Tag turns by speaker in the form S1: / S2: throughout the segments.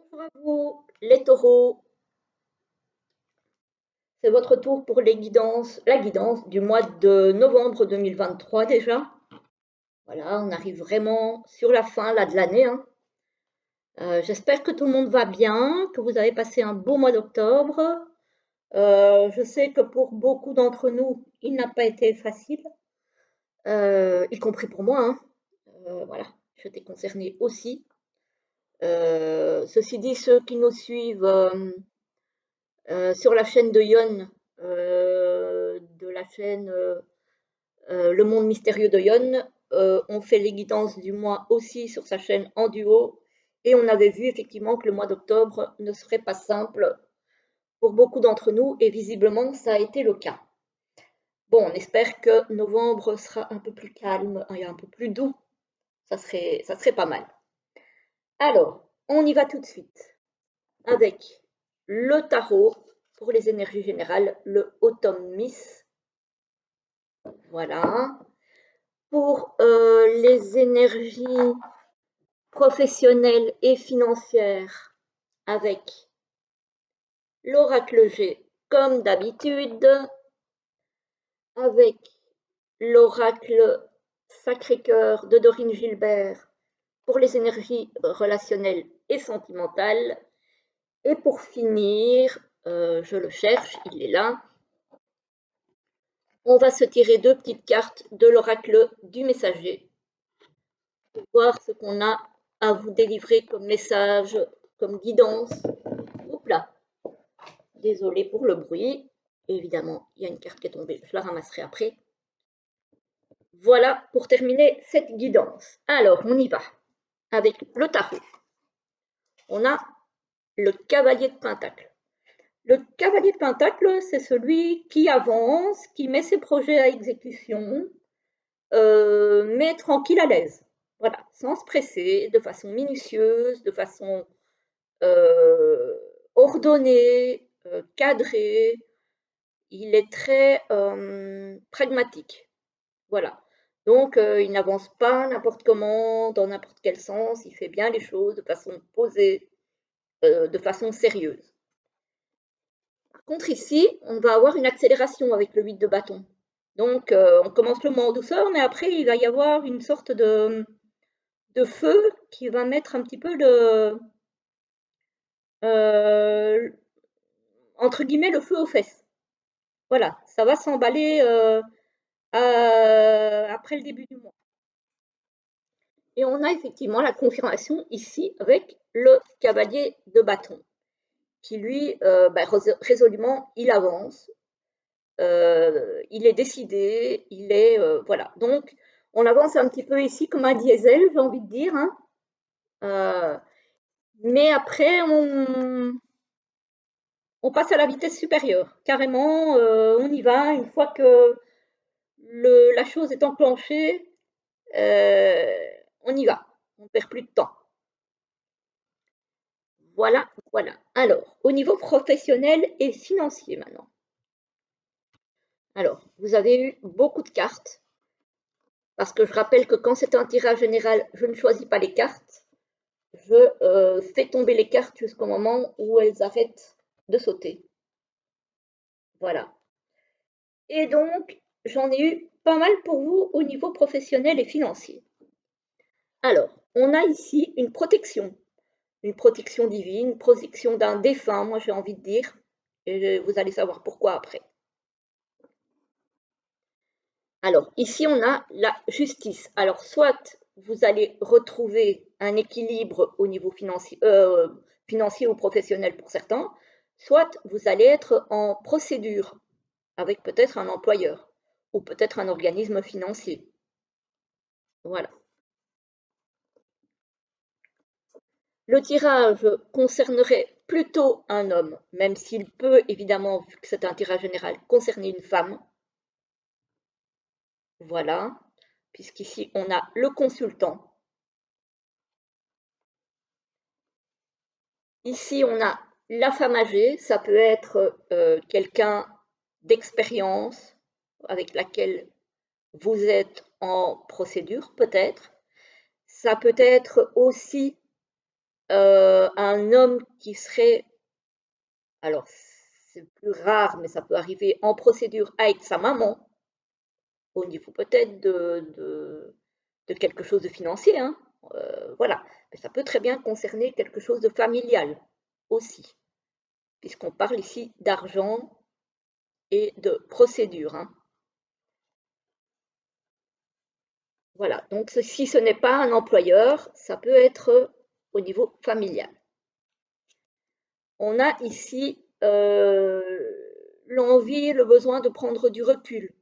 S1: Bonjour à vous, les taureaux. C'est votre tour pour la guidance du mois de novembre 2023 déjà. Voilà, on arrive vraiment sur la fin là, de l'année, hein. J'espère que tout le monde va bien, que vous avez passé un beau mois d'octobre. Je sais que pour beaucoup d'entre nous, il n'a pas été facile, y compris pour moi, hein. Voilà, j'étais concernée aussi. Ceci dit, ceux qui nous suivent sur la chaîne de Yon, de la chaîne Le Monde Mystérieux de Yon, on fait les guidances du mois aussi sur sa chaîne en duo. Et on avait vu effectivement que le mois d'octobre ne serait pas simple pour beaucoup d'entre nous, et visiblement ça a été le cas. Bon, on espère que novembre sera un peu plus calme et un peu plus doux. Ça serait pas mal. Alors, on y va tout de suite avec le tarot pour les énergies générales, le Autumn Miss. Voilà. Pour les énergies professionnelles et financières, avec l'oracle G comme d'habitude, avec l'oracle Sacré-Cœur de Dorine Gilbert pour les énergies relationnelles et sentimentales. Et pour finir, je le cherche, il est là, on va se tirer deux petites cartes de l'oracle du messager pour voir ce qu'on a à vous délivrer comme message, comme guidance. Oups là, désolée pour le bruit. Évidemment, il y a une carte qui est tombée, je la ramasserai après. Voilà pour terminer cette guidance. Alors, on y va avec le tarot. On a le cavalier de Pentacle. Le cavalier de Pentacle, c'est celui qui avance, qui met ses projets à exécution, mais tranquille, à l'aise. Voilà, sans se presser, de façon minutieuse, de façon ordonnée, cadrée. Il est très pragmatique. Voilà. Donc, il n'avance pas n'importe comment, dans n'importe quel sens. Il fait bien les choses de façon posée, de façon sérieuse. Par contre, ici, on va avoir une accélération avec le 8 de bâton. Donc, on commence le mois en douceur, mais après, il va y avoir une sorte de feu qui va mettre un petit peu entre guillemets, le feu aux fesses. Voilà, ça va s'emballer après le début du mois. Et on a effectivement la confirmation ici avec le cavalier de bâton, qui lui, résolument, il avance, il est décidé, il est, voilà. Donc, on avance un petit peu ici comme un diesel, j'ai envie de dire, hein. Mais après, on passe à la vitesse supérieure. Carrément, on y va. Une fois que la chose est enclenchée, on y va. On ne perd plus de temps. Voilà, voilà. Alors, au niveau professionnel et financier maintenant. Alors, vous avez eu beaucoup de cartes, parce que je rappelle que quand c'est un tirage général, je ne choisis pas les cartes. Je fais tomber les cartes jusqu'au moment où elles arrêtent de sauter. Voilà. Et donc, j'en ai eu pas mal pour vous au niveau professionnel et financier. Alors, on a ici une protection divine, une protection d'un défunt, moi j'ai envie de dire, et vous allez savoir pourquoi après. Alors, ici, on a la justice. Alors, soit vous allez retrouver un équilibre au niveau financier ou professionnel pour certains, soit vous allez être en procédure avec peut-être un employeur ou peut-être un organisme financier. Voilà. Le tirage concernerait plutôt un homme, même s'il peut évidemment, vu que c'est un tirage général, concerner une femme. Voilà, puisqu'ici on a le consultant. Ici on a la femme âgée, ça peut être quelqu'un d'expérience avec laquelle vous êtes en procédure peut-être. Ça peut être aussi un homme qui serait, alors c'est plus rare, mais ça peut arriver, en procédure avec sa maman, au niveau peut-être de quelque chose de financier, hein, voilà. Mais ça peut très bien concerner quelque chose de familial aussi, puisqu'on parle ici d'argent et de procédure, hein. Voilà, donc si ce n'est pas un employeur, ça peut être au niveau familial. On a ici l'envie, le besoin de prendre du recul,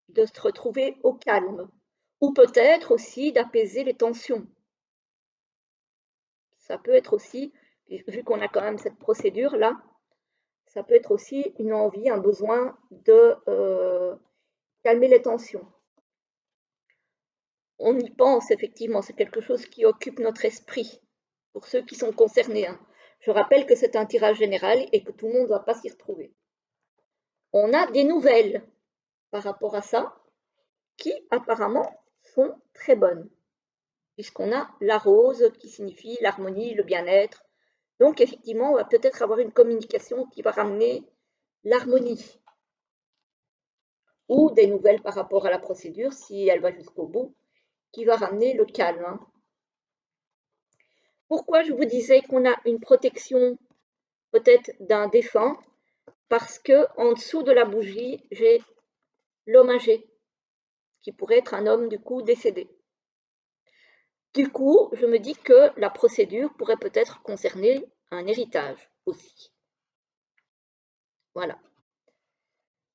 S1: de se retrouver au calme, ou peut-être aussi d'apaiser les tensions. Ça peut être aussi, vu qu'on a quand même cette procédure-là, ça peut être aussi une envie, un besoin de calmer les tensions. On y pense effectivement, c'est quelque chose qui occupe notre esprit, pour ceux qui sont concernés, hein. Je rappelle que c'est un tirage général et que tout le monde ne va pas s'y retrouver. On a des nouvelles par rapport à ça, qui apparemment sont très bonnes, puisqu'on a la rose qui signifie l'harmonie, le bien-être. Donc effectivement, on va peut-être avoir une communication qui va ramener l'harmonie, ou des nouvelles par rapport à la procédure, si elle va jusqu'au bout, qui va ramener le calme, hein. Pourquoi je vous disais qu'on a une protection peut-être d'un défunt? Parce que en dessous de la bougie, j'ai l'homme âgé, qui pourrait être un homme du coup décédé. Du coup, je me dis que la procédure pourrait peut-être concerner un héritage aussi. Voilà.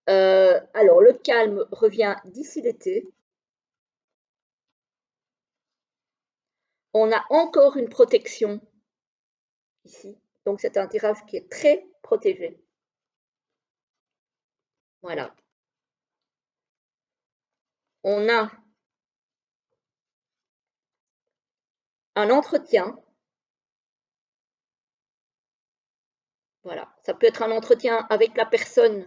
S1: Alors, le calme revient d'ici l'été. On a encore une protection ici. Donc, c'est un tirage qui est très protégé. Voilà. On a un entretien. Voilà. Ça peut être un entretien avec la personne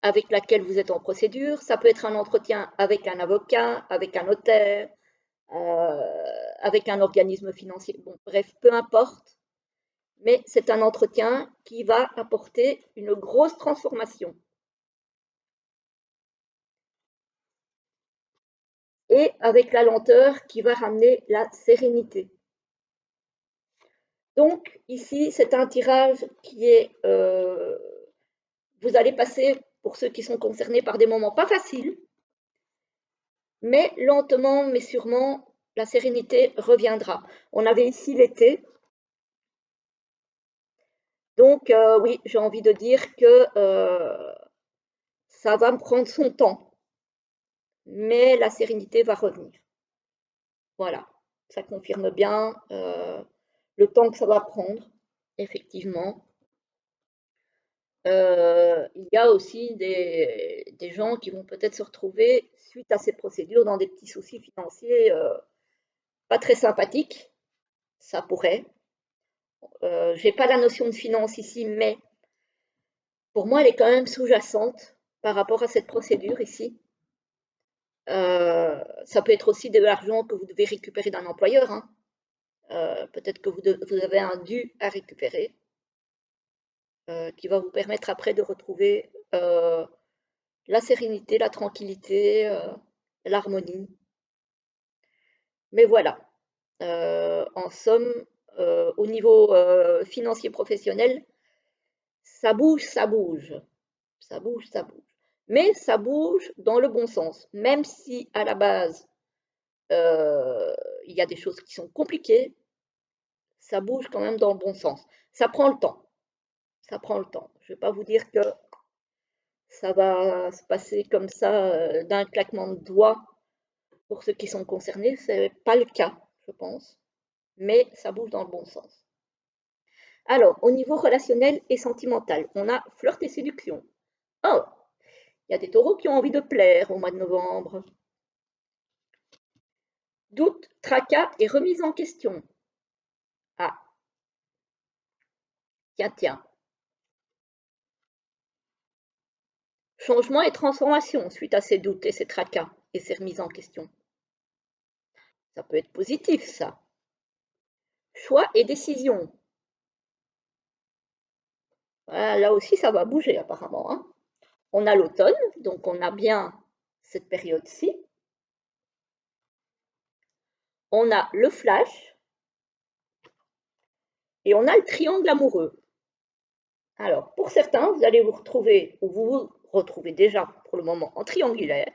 S1: avec laquelle vous êtes en procédure. Ça peut être un entretien avec un avocat, avec un notaire, avec un organisme financier. Bon, bref, peu importe. Mais c'est un entretien qui va apporter une grosse transformation. Et avec la lenteur qui va ramener la sérénité. Donc ici, c'est un tirage qui est, vous allez passer, pour ceux qui sont concernés, par des moments pas faciles, mais lentement, mais sûrement, la sérénité reviendra. On avait ici l'été, donc oui, j'ai envie de dire que ça va me prendre son temps, mais la sérénité va revenir. Voilà, ça confirme bien le temps que ça va prendre, effectivement. Il y a aussi des gens qui vont peut-être se retrouver, suite à ces procédures, dans des petits soucis financiers pas très sympathiques. Ça pourrait. Je n'ai pas la notion de finance ici, mais pour moi, elle est quand même sous-jacente par rapport à cette procédure ici. Ça peut être aussi de l'argent que vous devez récupérer d'un employeur, hein. Peut-être que vous avez un dû à récupérer, qui va vous permettre après de retrouver la sérénité, la tranquillité, l'harmonie. Mais voilà, en somme, au niveau financier professionnel, ça bouge, ça bouge, ça bouge, ça bouge. Mais ça bouge dans le bon sens, même si à la base, il y a des choses qui sont compliquées, ça bouge quand même dans le bon sens. Ça prend le temps, ça prend le temps. Je ne vais pas vous dire que ça va se passer comme ça d'un claquement de doigts pour ceux qui sont concernés. Ce n'est pas le cas, je pense, mais ça bouge dans le bon sens. Alors, au niveau relationnel et sentimental, on a flirt et séduction. Oh, il y a des taureaux qui ont envie de plaire au mois de novembre. Doute, tracas et remise en question. Ah, tiens, tiens. Changement et transformation suite à ces doutes et ces tracas et ces remises en question. Ça peut être positif, ça. choix et décision. Voilà, là aussi, ça va bouger apparemment, hein. On a l'automne, donc on a bien cette période-ci. On a le flash et on a le triangle amoureux. Alors, pour certains, vous allez vous retrouver, ou vous vous retrouvez déjà pour le moment en triangulaire.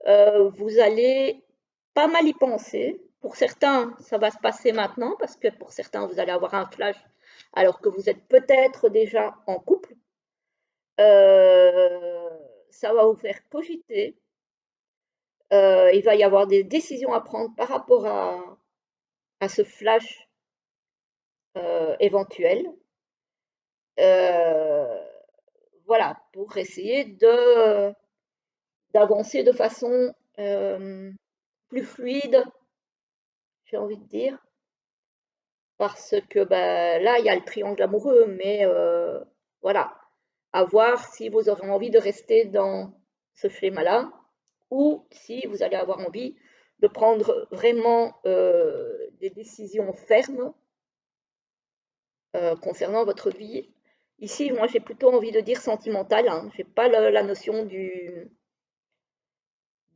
S1: Vous allez pas mal y penser. Pour certains, ça va se passer maintenant, parce que pour certains, vous allez avoir un flash alors que vous êtes peut-être déjà en couple. Euh, Ça va vous faire cogiter. Il va y avoir des décisions à prendre par rapport à ce flash éventuel. Euh, voilà, pour essayer d'avancer de façon plus fluide, j'ai envie de dire, parce que ben, là, il y a le triangle amoureux, mais voilà, à voir si vous aurez envie de rester dans ce schéma-là ou si vous allez avoir envie de prendre vraiment des décisions fermes concernant votre vie. Ici, moi, j'ai plutôt envie de dire sentimentale, hein. Je n'ai pas la notion de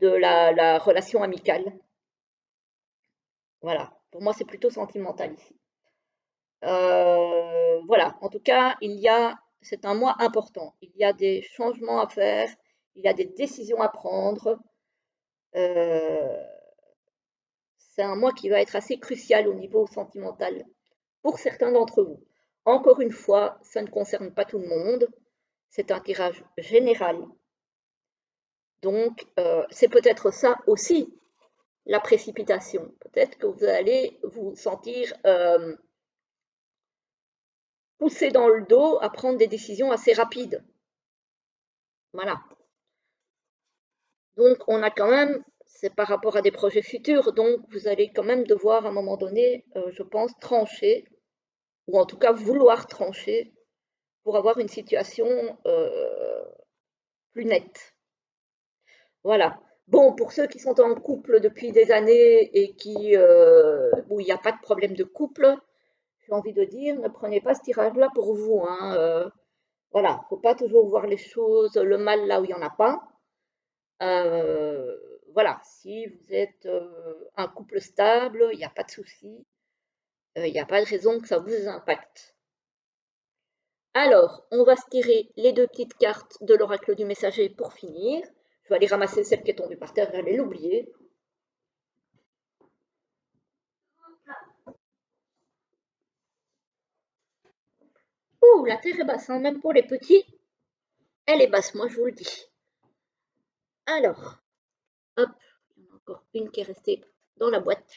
S1: la relation amicale. Voilà, pour moi, c'est plutôt sentimental ici. Voilà, en tout cas, c'est un mois important. Il y a des changements à faire, il y a des décisions à prendre. Euh, c'est un mois qui va être assez crucial au niveau sentimental pour certains d'entre vous. Encore une fois, ça ne concerne pas tout le monde. C'est un tirage général. Donc, c'est peut-être ça aussi, la précipitation. Peut-être que vous allez vous sentir poussé dans le dos à prendre des décisions assez rapides. Voilà. Donc, on a quand même, c'est par rapport à des projets futurs, donc vous allez quand même devoir à un moment donné, je pense, trancher, ou en tout cas vouloir trancher pour avoir une situation plus nette. Voilà. Bon, pour ceux qui sont en couple depuis des années et où il n'y a pas de problème de couple, j'ai envie de dire, ne prenez pas ce tirage-là pour vous, hein. Voilà, il ne faut pas toujours voir les choses, le mal là où il n'y en a pas. Voilà, si vous êtes un couple stable, il n'y a pas de souci, il n'y a pas de raison que ça vous impacte. Alors, on va se tirer les deux petites cartes de l'oracle du messager pour finir. Je vais aller ramasser celle qui est tombée par terre, j'allais l'oublier. Ouh, la terre est basse, hein, même pour les petits, elle est basse, moi je vous le dis. Alors, hop, il y en a encore une qui est restée dans la boîte.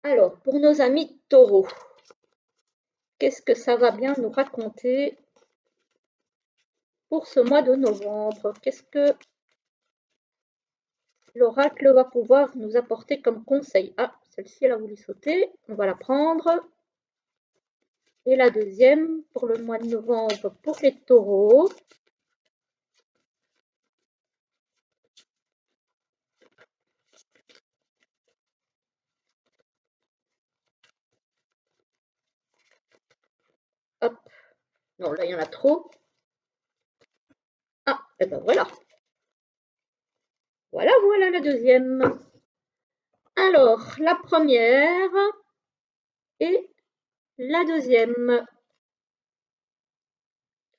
S1: Alors, pour nos amis taureaux, qu'est-ce que ça va bien nous raconter pour ce mois de novembre? Qu'est-ce que l'oracle va pouvoir nous apporter comme conseil? Ah, celle-ci, elle a voulu sauter. On va la prendre. Et la deuxième, pour le mois de novembre, pour les taureaux. Hop. Non, là, il y en a trop. Ah, et ben voilà. Voilà la deuxième. Alors, la première et la deuxième.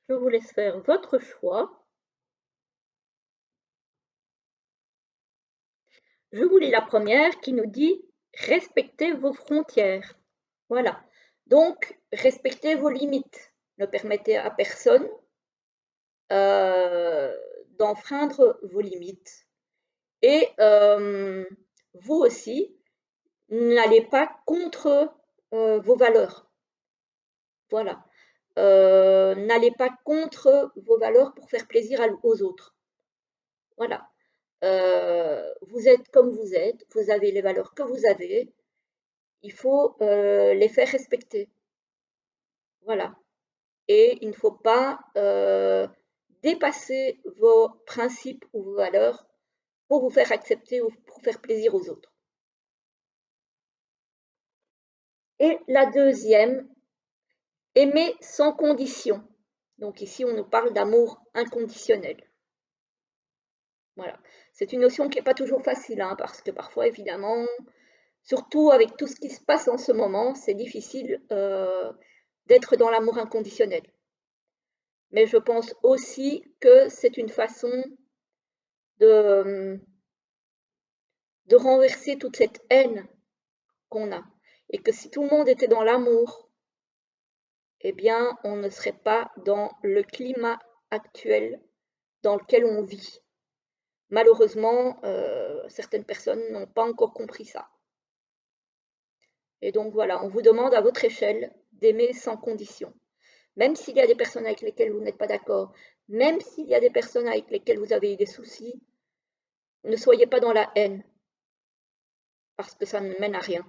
S1: Je vous laisse faire votre choix. Je vous lis la première qui nous dit respectez vos frontières. Voilà. Donc, respectez vos limites. Ne permettez à personne euh, d'enfreindre vos limites. Et vous aussi, n'allez pas contre vos valeurs. Voilà. N'allez pas contre vos valeurs pour faire plaisir aux autres. Voilà. Vous êtes comme vous avez les valeurs que vous avez, il faut les faire respecter. Voilà. Et il ne faut pas dépasser vos principes ou vos valeurs pour vous faire accepter ou pour faire plaisir aux autres. Et la deuxième, aimer sans condition. Donc ici, on nous parle d'amour inconditionnel. Voilà. C'est une notion qui n'est pas toujours facile, hein, parce que parfois, évidemment, surtout avec tout ce qui se passe en ce moment, c'est difficile d'être dans l'amour inconditionnel. Mais je pense aussi que c'est une façon de, de renverser toute cette haine qu'on a. Et que si tout le monde était dans l'amour, eh bien, on ne serait pas dans le climat actuel dans lequel on vit. Malheureusement, certaines personnes n'ont pas encore compris ça. Et donc voilà, on vous demande à votre échelle d'aimer sans condition. Même s'il y a des personnes avec lesquelles vous n'êtes pas d'accord, même s'il y a des personnes avec lesquelles vous avez eu des soucis, ne soyez pas dans la haine, parce que ça ne mène à rien.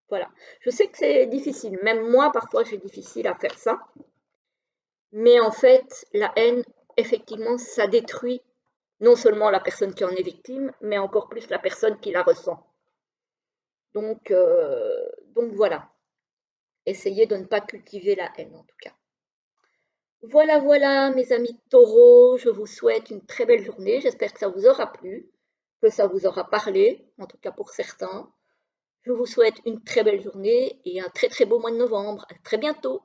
S1: Voilà. Je sais que c'est difficile, même moi parfois j'ai difficile à faire ça, mais en fait, la haine, effectivement, ça détruit non seulement la personne qui en est victime, mais encore plus la personne qui la ressent. Donc voilà, essayez de ne pas cultiver la haine en tout cas. Voilà, voilà, mes amis taureaux, je vous souhaite une très belle journée. J'espère que ça vous aura plu, que ça vous aura parlé, en tout cas pour certains. Je vous souhaite une très belle journée et un très très beau mois de novembre. À très bientôt.